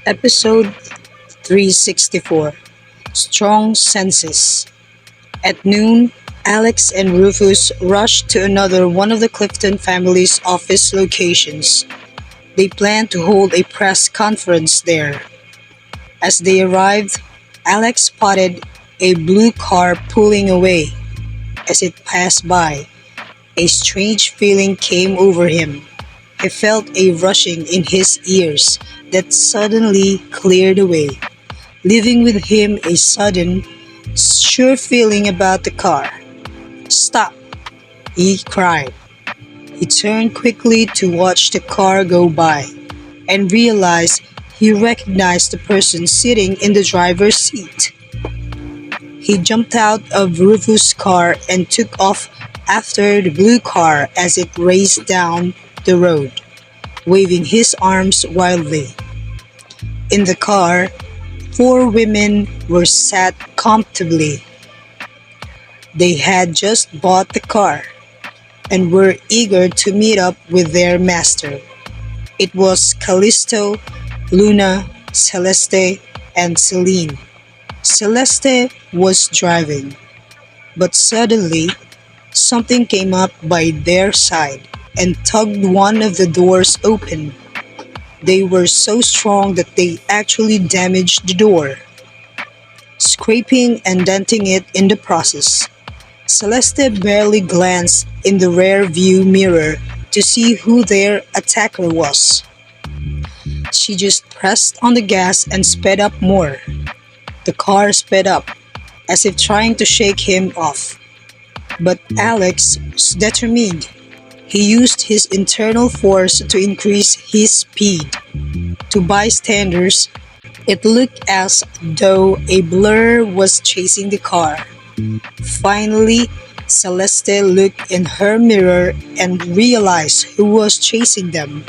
Episode 364, Strong Senses. At noon, Alex and Rufus rushed to another one of the Clifton family's office locations. They planned to hold a press conference there. As they arrived, Alex spotted a blue car pulling away. As it passed by, a strange feeling came over him. He felt a rushing in his ears that suddenly cleared away, leaving with him a sudden, sure feeling about the car. "Stop!" he cried. He turned quickly to watch the car go by and realized he recognized the person sitting in the driver's seat. He jumped out of Rufus' car and took off after the blue car as it raced down the road, waving his arms wildly. In the car, four women were sat comfortably. They had just bought the car and were eager to meet up with their master. It was Callisto, Luna, Celeste, and Celine. Celeste was driving, but suddenly something came up by their side and tugged one of the doors open. They were so strong that they actually damaged the door, scraping and denting it in the process. Celeste barely glanced in the rear view mirror to see who their attacker was. She just pressed on the gas and sped up more. The car sped up, as if trying to shake him off. But Alex was determined. He used his internal force to increase his speed. To bystanders, it looked as though a blur was chasing the car. Finally, Celeste looked in her mirror and realized who was chasing them.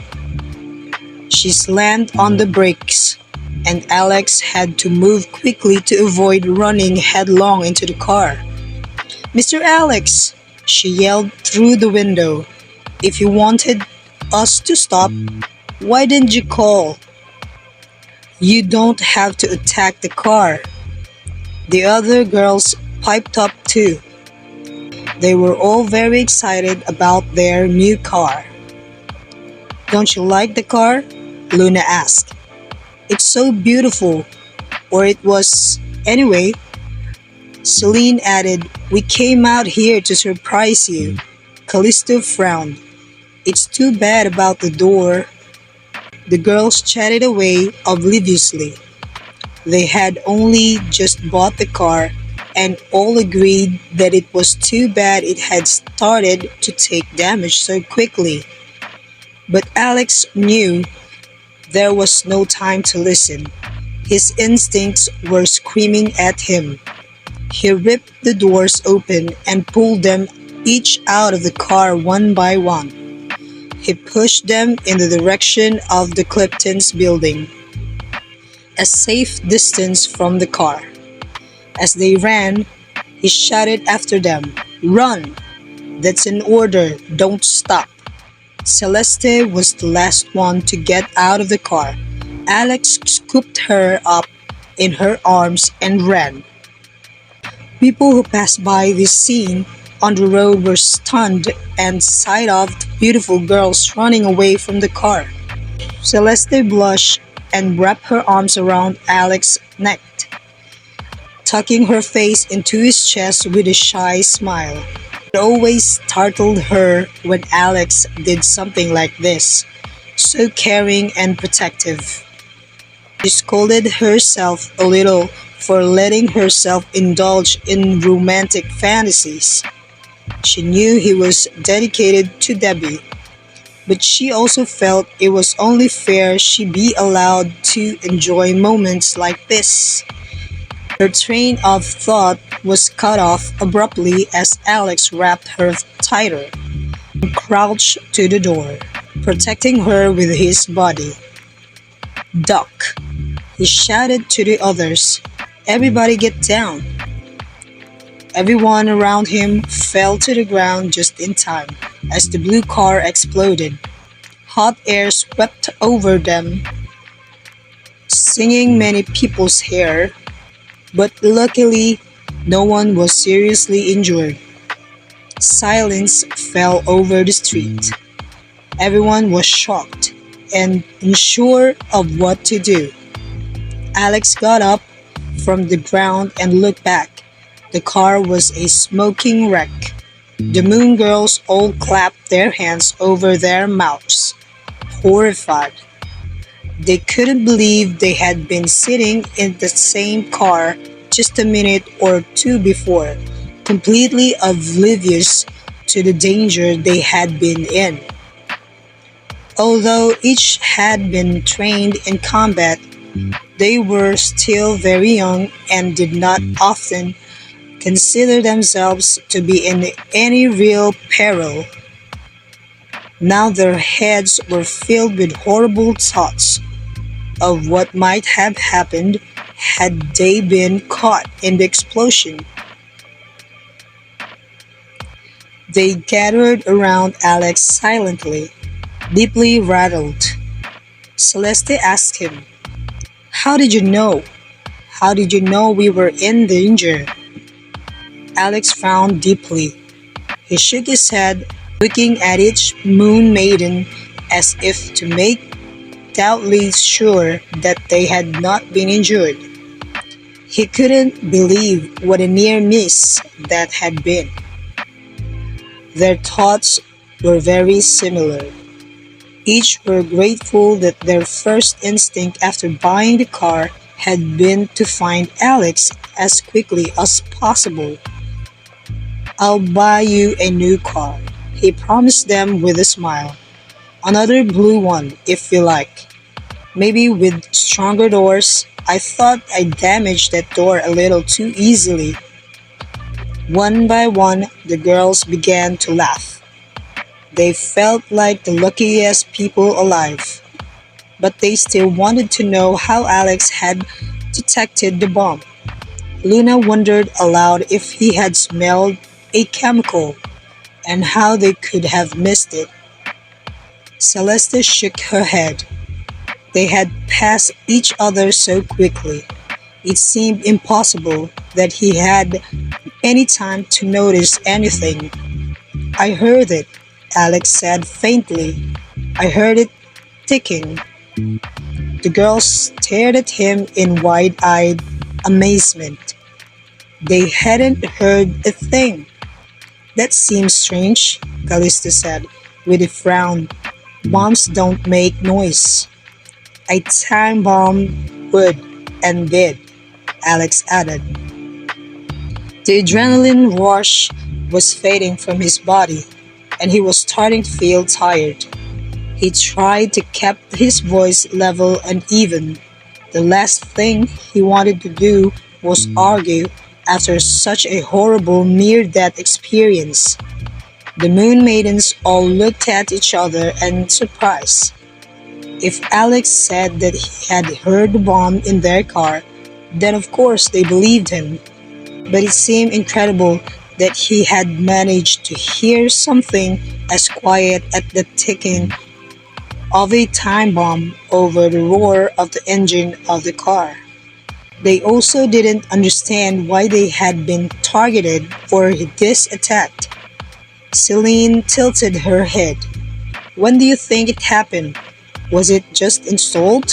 She slammed on the brakes, and Alex had to move quickly to avoid running headlong into the car. "Mr. Alex!" she yelled through the window. "If you wanted us to stop, why didn't you call? You don't have to attack the car." The other girls piped up too. They were all very excited about their new car. "Don't you like the car?" Luna asked. "It's so beautiful, or it was anyway." Celine added, "We came out here to surprise you." Callisto frowned. "It's too bad about the door." The girls chatted away obliviously. They had only just bought the car and all agreed that it was too bad it had started to take damage so quickly. But Alex knew there was no time to listen. His instincts were screaming at him. He ripped the doors open and pulled them each out of the car one by one. He pushed them in the direction of the Clifton's building, a safe distance from the car. As they ran, he shouted after them, "Run! That's an order, don't stop." Celeste was the last one to get out of the car. Alex scooped her up in her arms and ran. People who passed by this scene on the road were stunned and sight of the beautiful girls running away from the car. Celeste blushed and wrapped her arms around Alex's neck, tucking her face into his chest with a shy smile. It always startled her when Alex did something like this, so caring and protective. She scolded herself a little for letting herself indulge in romantic fantasies. She knew he was dedicated to Debbie, but she also felt it was only fair she be allowed to enjoy moments like this. Her train of thought was cut off abruptly as Alex wrapped her tighter and crouched to the door, protecting her with his body. "Duck!" he shouted to the others. "Everybody get down!" Everyone around him fell to the ground just in time as the blue car exploded. Hot air swept over them, singing many people's hair, but luckily, no one was seriously injured. Silence fell over the street. Everyone was shocked and unsure of what to do. Alex got up from the ground and looked back. The car was a smoking wreck. The Moon Girls all clapped their hands over their mouths, horrified. They couldn't believe they had been sitting in the same car just a minute or two before, completely oblivious to the danger they had been in. Although each had been trained in combat, they were still very young and did not often consider themselves to be in any real peril. Now their heads were filled with horrible thoughts of what might have happened had they been caught in the explosion. They gathered around Alex silently, deeply rattled. Celeste asked him, "How did you know? How did you know we were in danger?" Alex frowned deeply. He shook his head, looking at each moon maiden as if to make doubly sure that they had not been injured. He couldn't believe what a near miss that had been. Their thoughts were very similar. Each were grateful that their first instinct after buying the car had been to find Alex as quickly as possible. "I'll buy you a new car," he promised them with a smile. "Another blue one, if you like. Maybe with stronger doors. I thought I damaged that door a little too easily." One by one, the girls began to laugh. They felt like the luckiest people alive. But they still wanted to know how Alex had detected the bomb. Luna wondered aloud if he had smelled a chemical and how they could have missed it. Celeste shook her head. They had passed each other so quickly. It seemed impossible that he had any time to notice anything. "I heard it," Alex said faintly. "I heard it ticking." The girls stared at him in wide-eyed amazement. They hadn't heard a thing. "That seems strange," Callisto said, with a frown. "Bombs don't make noise." "A time bomb would, and did," Alex added. The adrenaline rush was fading from his body, and he was starting to feel tired. He tried to keep his voice level and even. The last thing he wanted to do was argue after such a horrible near-death experience. The Moon Maidens all looked at each other in surprise. If Alex said that he had heard the bomb in their car, then of course they believed him. But it seemed incredible that he had managed to hear something as quiet as the ticking of a time bomb over the roar of the engine of the car. They also didn't understand why they had been targeted for this attack. Celine tilted her head. "When do you think it happened? Was it just installed?"